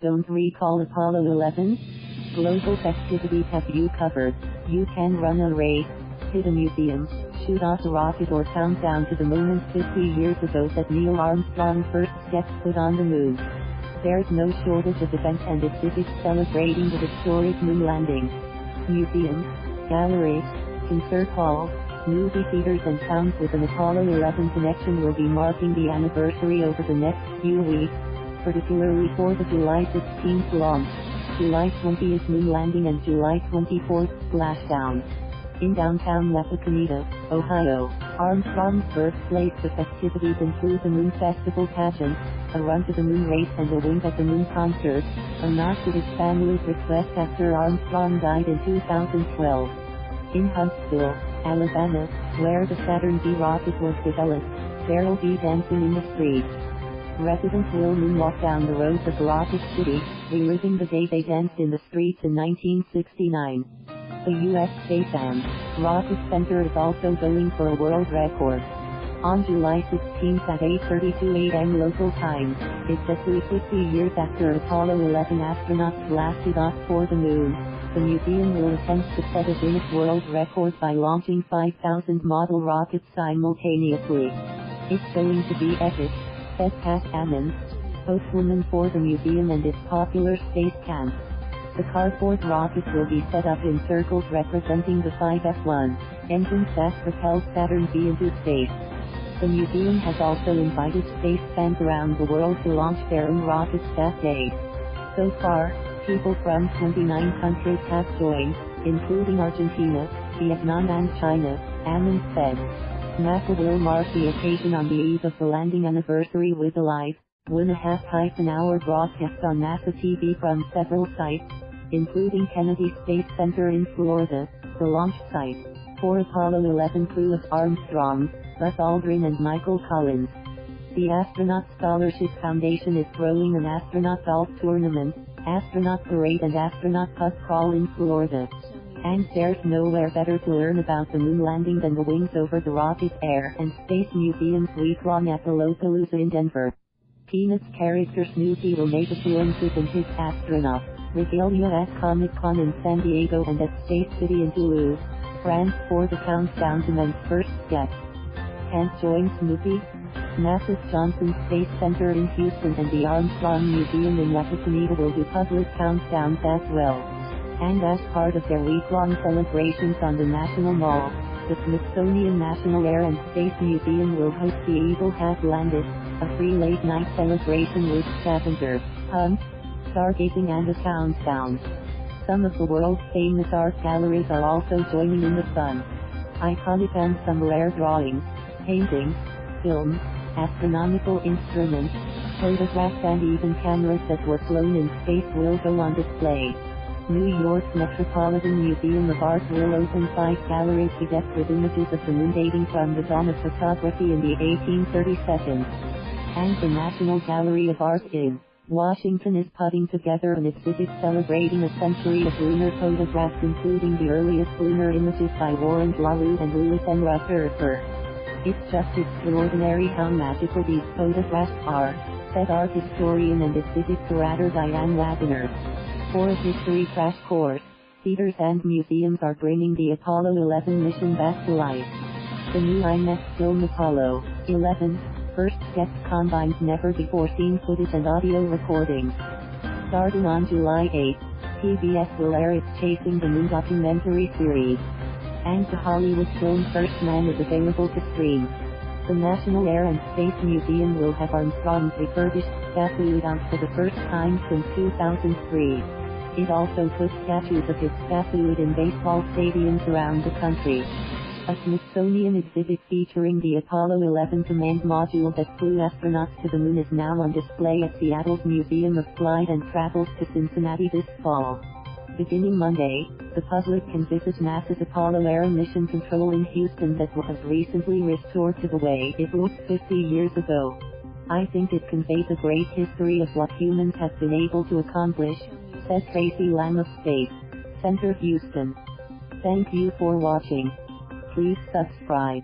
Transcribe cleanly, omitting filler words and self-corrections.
Don't recall Apollo 11? Global festivities have you covered. You can run a race, hit a museum, shoot off a rocket, or count down to the moment 50 years ago that Neil Armstrong first stepped foot on the moon. There's no shortage of events and exhibits celebrating the historic moon landing. Museums, galleries, concert halls, movie theaters and towns with an Apollo 11 connection will be marking the anniversary over the next few weeks, particularly for the July 16th launch, July 20th moon landing and July 24th splashdown. In downtown Wapakoneta, Ohio, Armstrong's birthplace, the festivities include the Moon Festival Pageant, a run to the moon race and a wink at the moon concert, a nod to his family's request after Armstrong died in 2012. In Huntsville, Alabama, where the Saturn V rocket was developed, there'll be dancing in the streets. Residents will moonwalk down the roads of Rocket City, reliving the day they danced in the streets in 1969. The U.S. Space and Rocket Center is also going for a world record. On July 16th at 8:32 a.m. local time, exactly 50 years after Apollo 11 astronauts blasted off for the moon, the museum will attempt to set a Guinness World Record by launching 5,000 model rockets simultaneously. It's going to be epic, said Pat Ammons, spokeswoman for the museum and its popular space camp. The cardboard rockets will be set up in circles representing the 5 F1 engines that propelled Saturn V into space. The museum has also invited space fans around the world to launch their own rockets that day. So far, people from 29 countries have joined, including Argentina, Vietnam and China, Ammons said. NASA will mark the occasion on the eve of the landing anniversary with a live, 1.5-hour broadcast on NASA TV from several sites, including Kennedy Space Center in Florida, the launch site for Apollo 11 crew of Armstrong, Buzz Aldrin and Michael Collins. The Astronaut Scholarship Foundation is throwing an astronaut golf tournament, astronaut parade and astronaut pub crawl in Florida. And there's nowhere better to learn about the moon landing than the Wings Over the Rocket Air and Space Museum's week-long Apollopalooza in Denver. Peanuts character Snoopy will make appearances in his astronaut regalia at Comic-Con in San Diego and at Space City in Toulouse, France for the countdown to man's first step. Can't join Snoopy? NASA's Johnson Space Center in Houston and the Armstrong Museum in Wapakoneta will do public countdowns as well. And as part of their week-long celebrations on the National Mall, the Smithsonian National Air and Space Museum will host the Eagle Has Landed, a free late-night celebration with scavenger hunts, stargazing and a countdown. Some of the world's famous art galleries are also joining in the fun. Iconic and some rare drawings, paintings, films, astronomical instruments, photographs and even cameras that were flown in space will go on display. New York's Metropolitan Museum of Art will open 5 galleries bedecked with images of the moon dating from the dawn of photography in the 1832. And the National Gallery of Art in Washington is putting together an exhibit celebrating a century of lunar photographs, including the earliest lunar images by Rue and Lewis M. It's just extraordinary how magical these photographs are, said art historian and exhibit curator Diane Waggoner. For a history crash course, theaters and museums are bringing the Apollo 11 mission back to life. The new IMAX film Apollo 11 first guest combines never-before-seen footage and audio recordings. Starting on July 8, PBS will air its Chasing the Moon documentary series. And the Hollywood film First Man is available to stream. The National Air and Space Museum will have Armstrong's refurbished statue out for the first time since 2003. It also puts statues of his statue in baseball stadiums around the country. A Smithsonian exhibit featuring the Apollo 11 command module that flew astronauts to the moon is now on display at Seattle's Museum of Flight and Travels to Cincinnati this fall. Beginning Monday, the public can visit NASA's Apollo Air Mission Control in Houston that was recently restored to the way it looked 50 years ago. I think it conveys a great history of what humans have been able to accomplish, said Tracy Lamb of Space Center Houston. Thank you for watching. Please subscribe.